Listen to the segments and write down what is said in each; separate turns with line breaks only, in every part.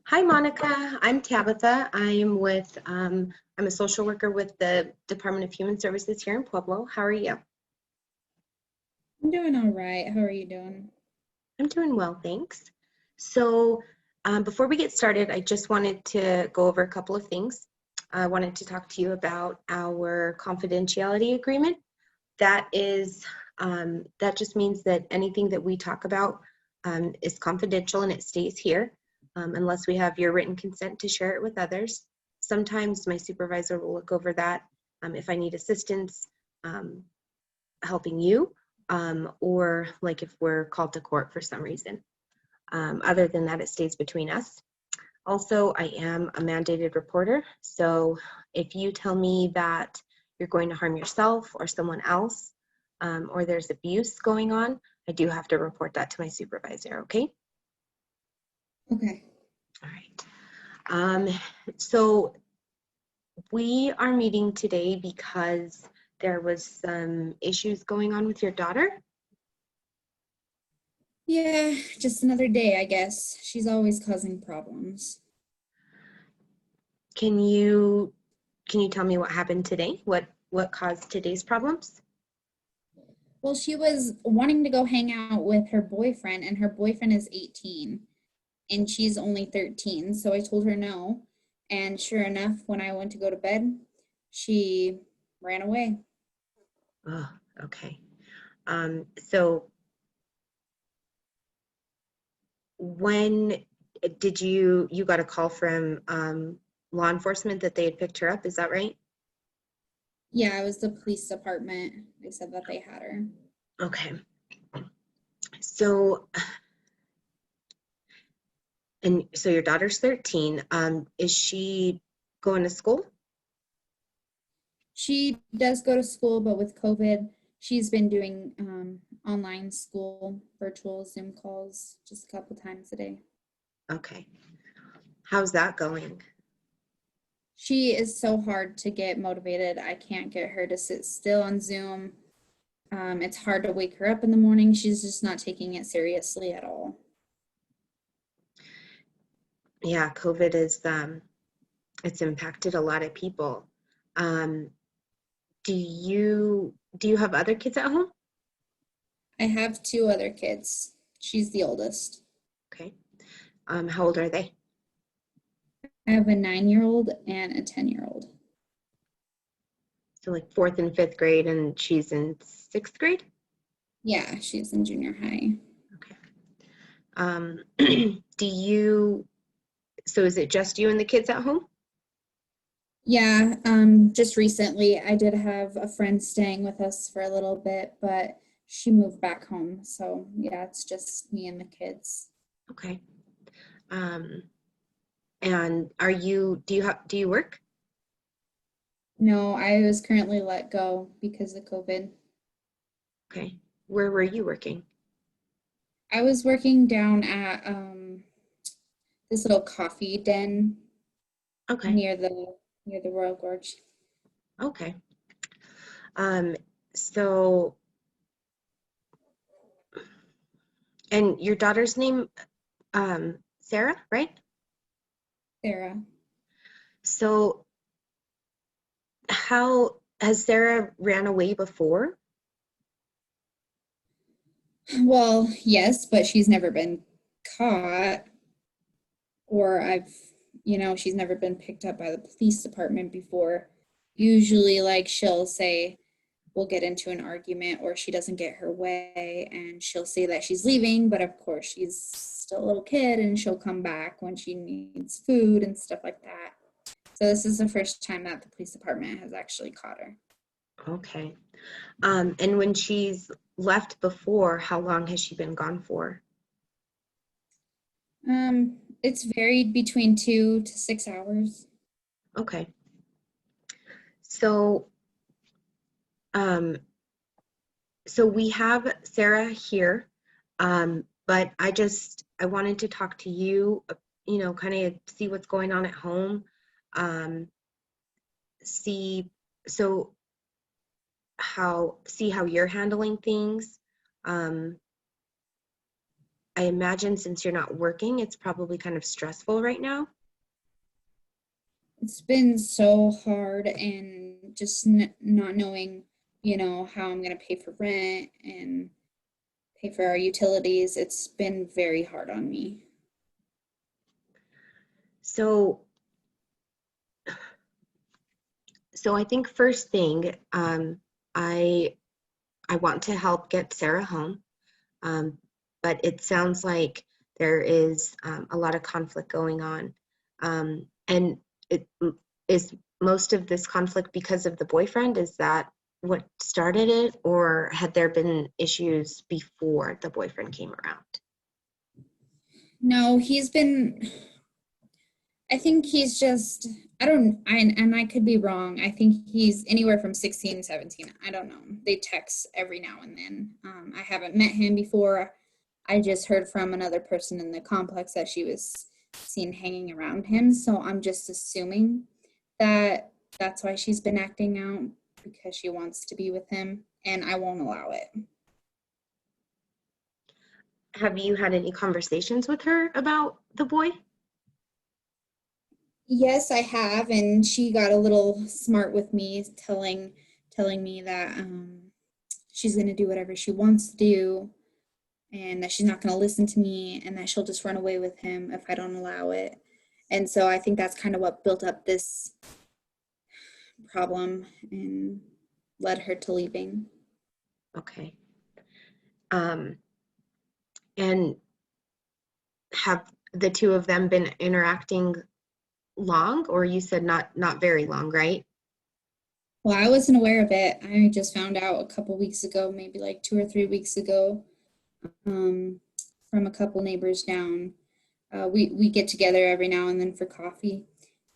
Hi, Monica. I'm Tabitha. I'm a social worker with the Department of Human Services here in Pueblo. How are you?
I'm doing all right. How are you doing?
I'm doing well, thanks. So, before we get started, I just wanted to go over a couple of things. I wanted to talk to you about our confidentiality agreement. That just means that anything that we talk about is confidential and it stays here unless we have your written consent to share it with others. Sometimes my supervisor will look over that if I need assistance um, helping you or like if we're called to court for some reason. Other than that, it stays between us. Also, I am a mandated reporter. So if you tell me that you're going to harm yourself or someone else, or there's abuse going on, I do have to report that to my supervisor, okay?
Okay.
All right. Um, so we are meeting today because there was some issues going on with your daughter.
Yeah, just another day, I guess. She's always causing problems.
Can you can you tell me what happened today? What caused today's problems?
Well, she was wanting to go hang out with her boyfriend, and her boyfriend is 18, and she's only 13. So I told her no. And sure enough, when I went to go to bed, she ran away.
Oh, okay. So when did you got a call from law enforcement that they had picked her up? Is that right?
Yeah, it was the police department. They said that they had her.
Okay. So and so your daughter's 13. Is she going to school?
She does go to school, but with COVID, she's been doing online school, virtual Zoom calls just a couple times a day.
Okay. How's that going?
She is so hard to get motivated. I can't get her to sit still on Zoom. It's hard to wake her up in the morning. She's just not taking it seriously at all.
Yeah, COVID is it's impacted a lot of people. Um, do you have other kids at home?
I have two other kids. She's the oldest.
Okay. How old are they?
I have a 9-year-old and a 10-year-old.
So like fourth and fifth grade, and she's in sixth grade?
Yeah, she's in junior high.
Okay. Do you, so is it just you and the kids at home?
Yeah, just recently I did have a friend staying with us for a little bit, but she moved back home. So yeah, it's just me and the kids.
Okay. Um, and do you work?
No, I was currently let go because of COVID.
Okay. Where were you working?
I was working down at this little coffee den
Okay.
near the Royal Gorge.
Okay. Um, so, and your daughter's name, Sarah, right?
Sarah.
So, how has Sarah ran away before?
Well, yes, but she's never been caught, or she's never been picked up by the police department before. Usually, like, she'll say, we'll get into an argument, or she doesn't get her way, and she'll say that she's leaving, but of course, she's still a little kid and she'll come back when she needs food and stuff like that. So, this is the first time that the police department has actually caught her.
Okay. And when she's left before, how long has she been gone for?
It's varied between 2 to 6 hours.
Okay. So, um, so we have Sarah here, but I wanted to talk to you, kind of see what's going on at home, um, see so see how you're handling things. Um, I imagine since you're not working, it's probably kind of stressful right now.
It's been so hard, and just not knowing, how I'm going to pay for rent and pay for our utilities. It's been very hard on me.
So, so I think first thing, I want to help get Sarah home, but it sounds like there is a lot of conflict going on, and it is most of this conflict because of the boyfriend. Is that what started it, or had there been issues before the boyfriend came around?
No, I think he's just, and I could be wrong. I think he's anywhere from 16, 17. I don't know. They text every now and then. I haven't met him before. I just heard from another person in the complex that she was seen hanging around him. So I'm just assuming that that's why she's been acting out, because she wants to be with him, and I won't allow it.
Have you had any conversations with her about the boy?
Yes, I have, and she got a little smart with me, telling me that she's going to do whatever she wants to do, and that she's not going to listen to me, and that she'll just run away with him if I don't allow it. And so I think that's kind of what built up this problem and led her to leaving.
Okay. Um, and have the two of them been interacting long, or you said not very long, right?
Well, I wasn't aware of it. I just found out a couple weeks ago, maybe like 2 or 3 weeks ago, um, from a couple neighbors down. We get together every now and then for coffee,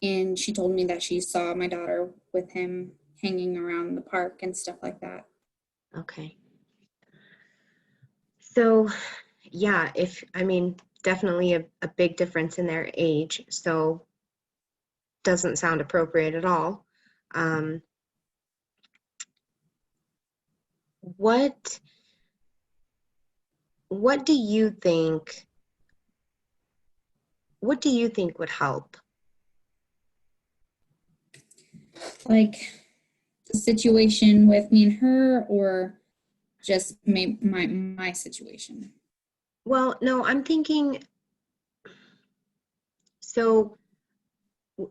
and she told me that she saw my daughter with him hanging around the park and stuff like that.
Okay. So, yeah, I mean, definitely a big difference in their age. So, doesn't sound appropriate at all. Um, what what do you think? What do you think would help?
Like the situation with me and her, or just my situation.
Well, no, I'm thinking. So,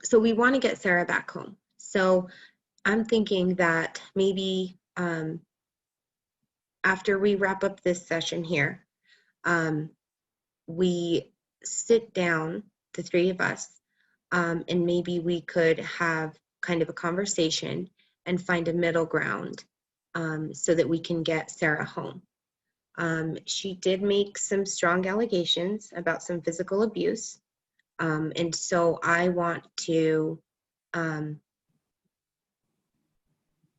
so we want to get Sarah back home. So, I'm thinking that maybe after we wrap up this session here, um, we sit down, the three of us, and maybe we could have kind of a conversation and find a middle ground so that we can get Sarah home. She did make some strong allegations about some physical abuse. And so I want to, um,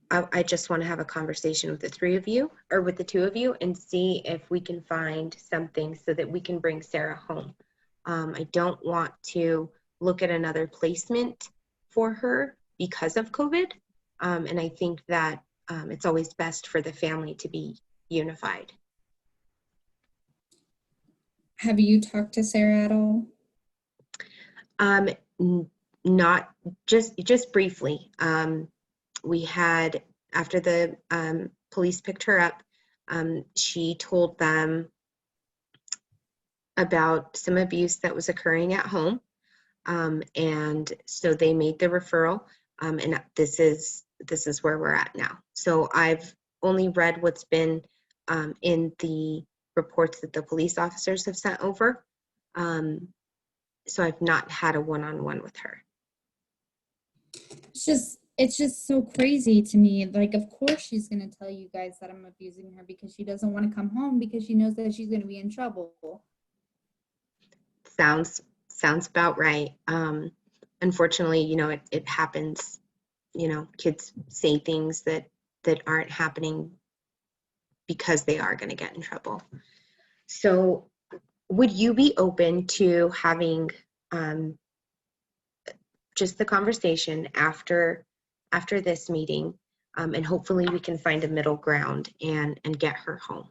I just want to have a conversation with the three of you or with the two of you and see if we can find something so that we can bring Sarah home. I don't want to look at another placement for her because of COVID. And I think that it's always best for the family to be unified.
Have you talked to Sarah at all?
Um, Not just briefly. We had, after the police picked her up, she told them about some abuse that was occurring at home. And so they made the referral, and this is where we're at now. So I've only read what's been in the reports that the police officers have sent over. So I've not had a one-on-one with her.
It's just so crazy to me. Like, of course she's gonna tell you guys that I'm abusing her, because she doesn't want to come home, because she knows that she's gonna be in trouble.
Sounds about right. Unfortunately, it happens. Kids say things that aren't happening because they are going to get in trouble. So, would you be open to having just the conversation after this meeting, and hopefully we can find a middle ground and get her home?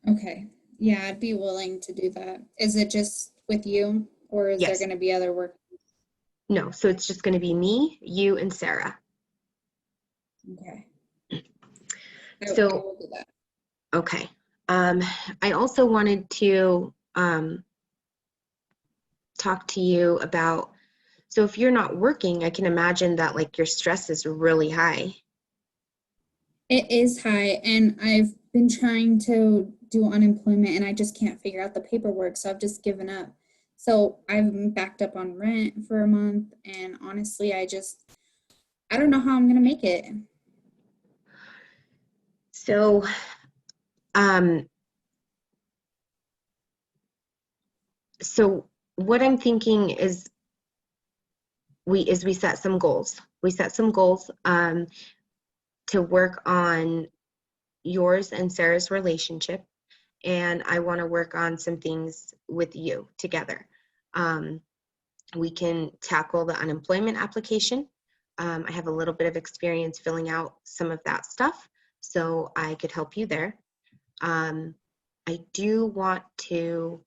Okay, Yeah, I'd be willing to do that. Is it just with you, or is there
Yes.
going to be other work?
No, so it's just going to be me, you, and Sarah.
Okay. I
So,
will do that.
okay. Um, I also wanted to talk to you about, so if you're not working, I can imagine that like your stress is really high.
It is high, and I've been trying to do unemployment, and I just can't figure out the paperwork, so I've just given up. So I'm backed up on rent for a month, and honestly, I don't know how I'm gonna make it.
So, um, so what I'm thinking is we set some goals. We set some goals to work on yours and Sarah's relationship, and I want to work on some things with you together. Um, we can tackle the unemployment application. I have a little bit of experience filling out some of that stuff, so I could help you there. Um, I do want to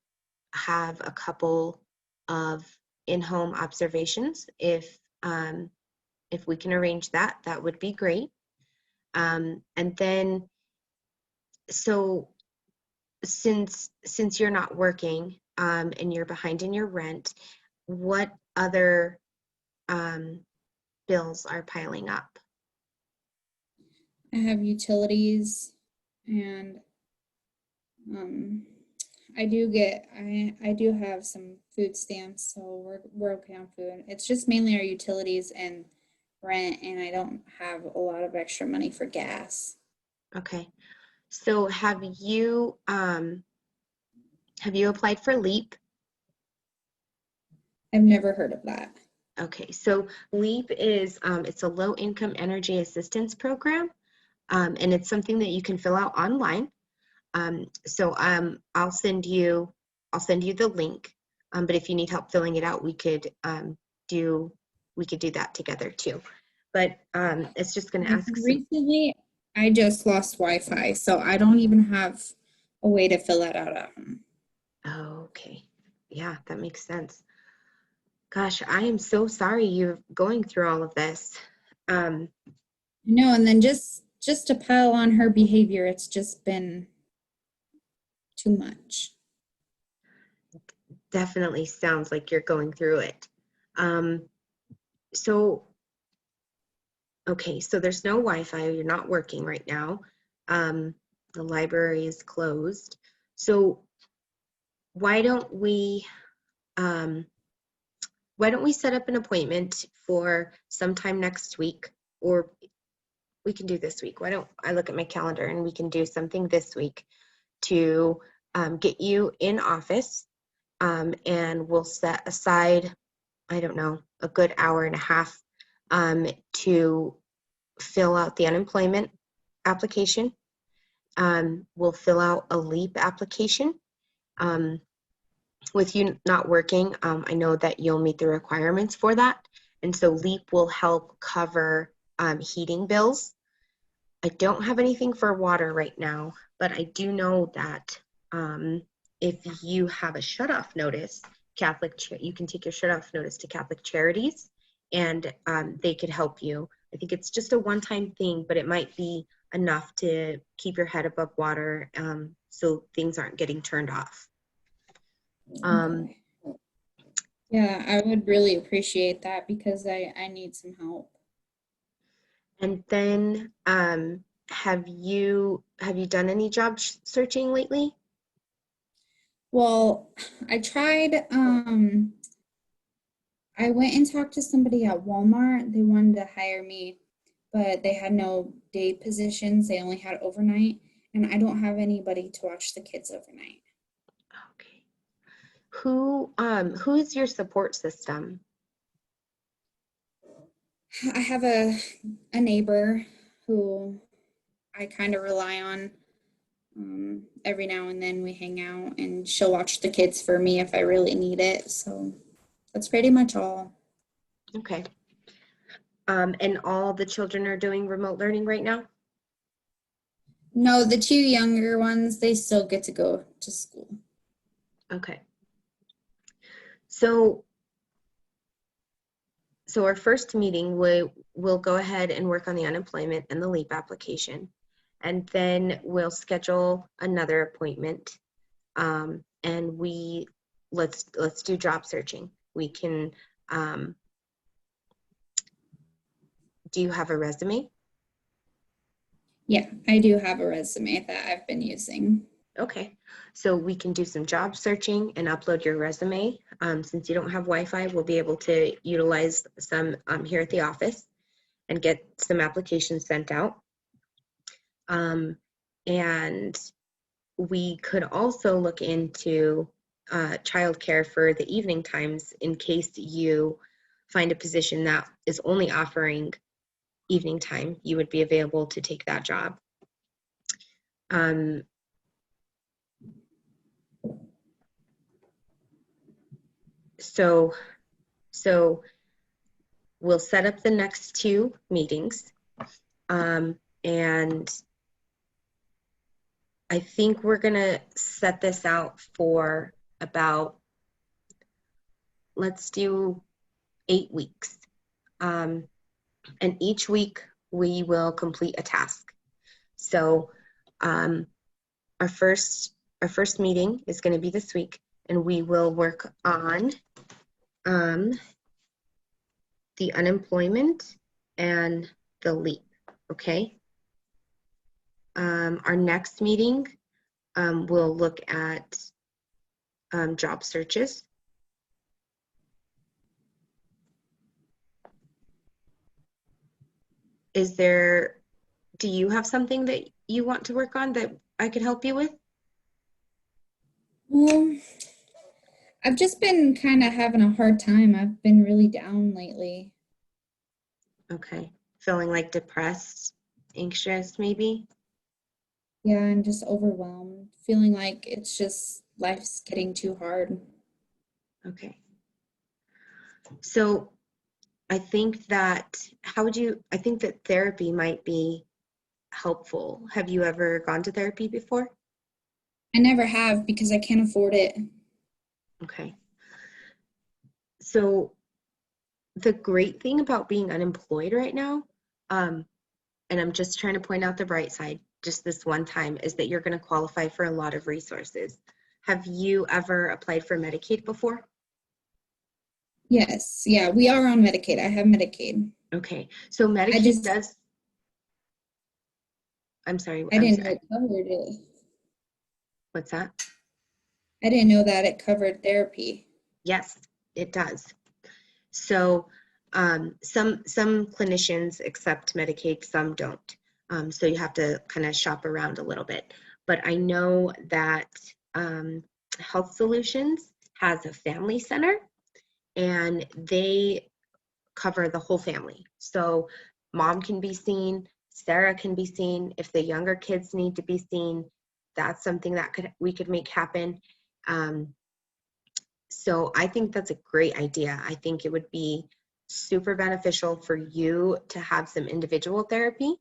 have a couple of in-home observations. If we can arrange that, that would be great. And then, so since you're not working and you're behind in your rent, what other um, bills are piling up?
I have utilities, and um, I do have some food stamps, so we're okay on food. It's just mainly our utilities and rent, and I don't have a lot of extra money for gas.
Okay. So have you applied for LEAP?
I've never heard of that.
Okay, so LEAP is it's a low income energy assistance program, and it's something that you can fill out online. I'll send you the link. But if you need help filling it out, do we could do that together too. But it's just going to
Like
ask some.
recently, I just lost Wi-Fi, so I don't even have a way to fill that out at home.
Oh, okay, yeah, that makes sense. Gosh, I am so sorry you're going through all of this. Um,
No, and then just to pile on her behavior, it's just been too much.
Definitely sounds like you're going through it. Um, so Okay, so there's no Wi-Fi, you're not working right now. Um, the library is closed. So why don't we um, why don't we set up an appointment for sometime next week, or we can do this week. Why don't I look at my calendar and we can do something this week to get you in office, and we'll set aside, I don't know, a good hour and a half to fill out the unemployment application. We'll fill out a LEAP application. Um, with you not working, I know that you'll meet the requirements for that. And so LEAP will help cover heating bills. I don't have anything for water right now, but I do know that if you have a shutoff notice, you can take your shutoff notice to Catholic Charities, and they could help you. I think it's just a one-time thing, but it might be enough to keep your head above water, so things aren't getting turned off. Um,
Okay. Yeah, I would really appreciate that because I need some help.
and then have you done any job searching lately?
Well, I tried, I went and talked to somebody at Walmart. They wanted to hire me, but they had no day positions. They only had overnight, and I don't have anybody to watch the kids overnight.
Okay. Who is your support system?
I have a neighbor who I kind of rely on. Every now and then we hang out, and she'll watch the kids for me if I really need it. So that's pretty much all.
Okay. And all the children are doing remote learning right now?
No, the two younger ones, they still get to go to school.
Okay. So our first meeting, we'll go ahead and work on the unemployment and the LEAP application. And then we'll schedule another appointment. And let's do job searching. We can, do you have a resume?
Yeah, I do have a resume that I've been using.
Okay, so we can do some job searching and upload your resume. Since you don't have Wi-Fi, we'll be able to utilize some here at the office and get some applications sent out. And we could also look into childcare for the evening times in case you find a position that is only offering evening time. You would be available to take that job. So we'll set up the next two meetings. And I think we're gonna set this out for about, let's do 8 weeks. And each week we will complete a task. So our first meeting is gonna be this week, and we will work on the unemployment and the LEAP, okay? Our next meeting, we'll look at job searches. Do you have something that you want to work on that I could help you with?
I've just been kind of having a hard time. I've been really down lately.
Okay, feeling like depressed, anxious maybe?
Yeah, I'm just overwhelmed, feeling like it's just life's getting too hard.
Okay. So I think that, I think that therapy might be helpful. Have you ever gone to therapy before?
I never have because I can't afford it.
Okay. So the great thing about being unemployed right now, and I'm just trying to point out the bright side just this one time, is that you're going to qualify for a lot of resources. Have you ever applied for Medicaid before?
Yes, yeah, we are on Medicaid. I have Medicaid.
Okay, so
I
Medicaid
just,
does, I'm sorry,
I didn't know it covered it.
what's that?
I didn't know that it covered therapy.
Yes, it does. So some clinicians accept Medicaid, some don't. So you have to kind of shop around a little bit. But I know that Health Solutions has a family center, and they cover the whole family. So mom can be seen, Sarah can be seen. If the younger kids need to be seen, that's something that we could make happen. So I think that's a great idea. I think it would be super beneficial for you to have some individual therapy.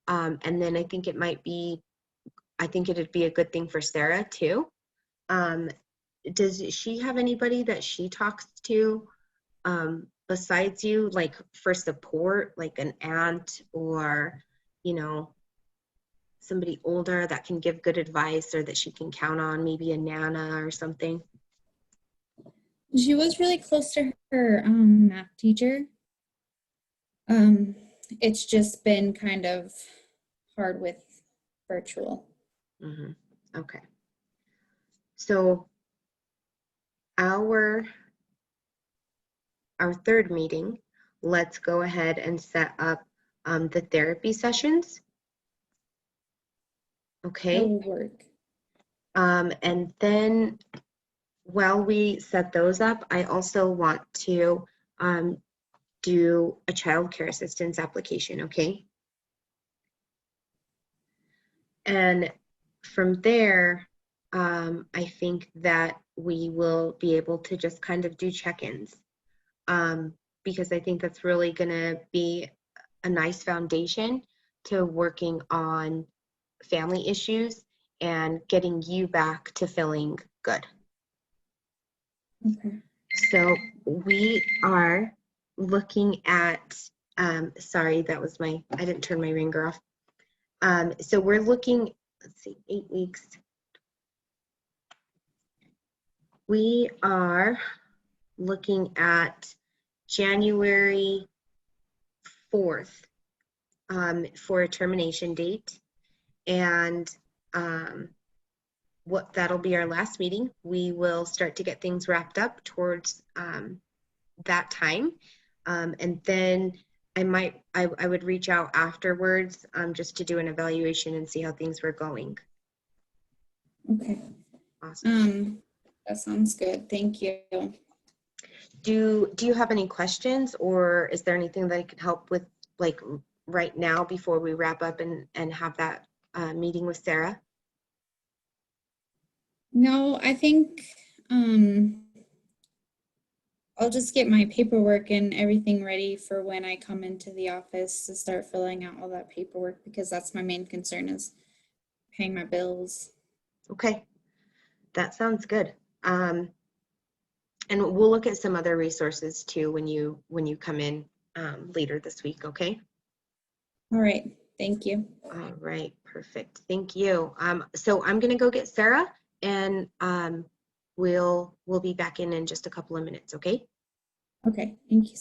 And then I think it'd be a good thing for Sarah too. Does she have anybody that she talks to besides you, like for support, like an aunt or, somebody older that can give good advice or that she can count on, maybe a Nana or something?
She was really close to her math teacher. Um, it's just been kind of hard with virtual.
Mm-hmm. Okay. So our third meeting, let's go ahead and set up the therapy sessions.
That
Okay.
will work.
And then while we set those up, I also want to do a child care assistance application, okay? And from there, I think that we will be able to just kind of do check-ins, because I think that's really gonna be a nice foundation to working on family issues and getting you back to feeling good.
Okay.
So we are looking at, sorry, that was I didn't turn my ringer off. So we're looking, let's see, 8 weeks. We are looking at January 4th for a termination date. And that'll be our last meeting. We will start to get things wrapped up towards that time. And then I would reach out afterwards just to do an evaluation and see how things were going.
Okay.
Awesome.
That sounds good. Thank you.
Do you have any questions, or is there anything that I could help with, like, right now before we wrap up and have that meeting with Sarah?
No, I think I'll just get my paperwork and everything ready for when I come into the office to start filling out all that paperwork, because that's my main concern, is paying my bills.
Okay, that sounds good. And we'll look at some other resources too when you come in later this week. Okay.
All right. Thank you.
All right. Perfect. Thank you. So I'm gonna go get Sarah, and we'll be back in just a couple of minutes. Okay.
Okay. Thank you.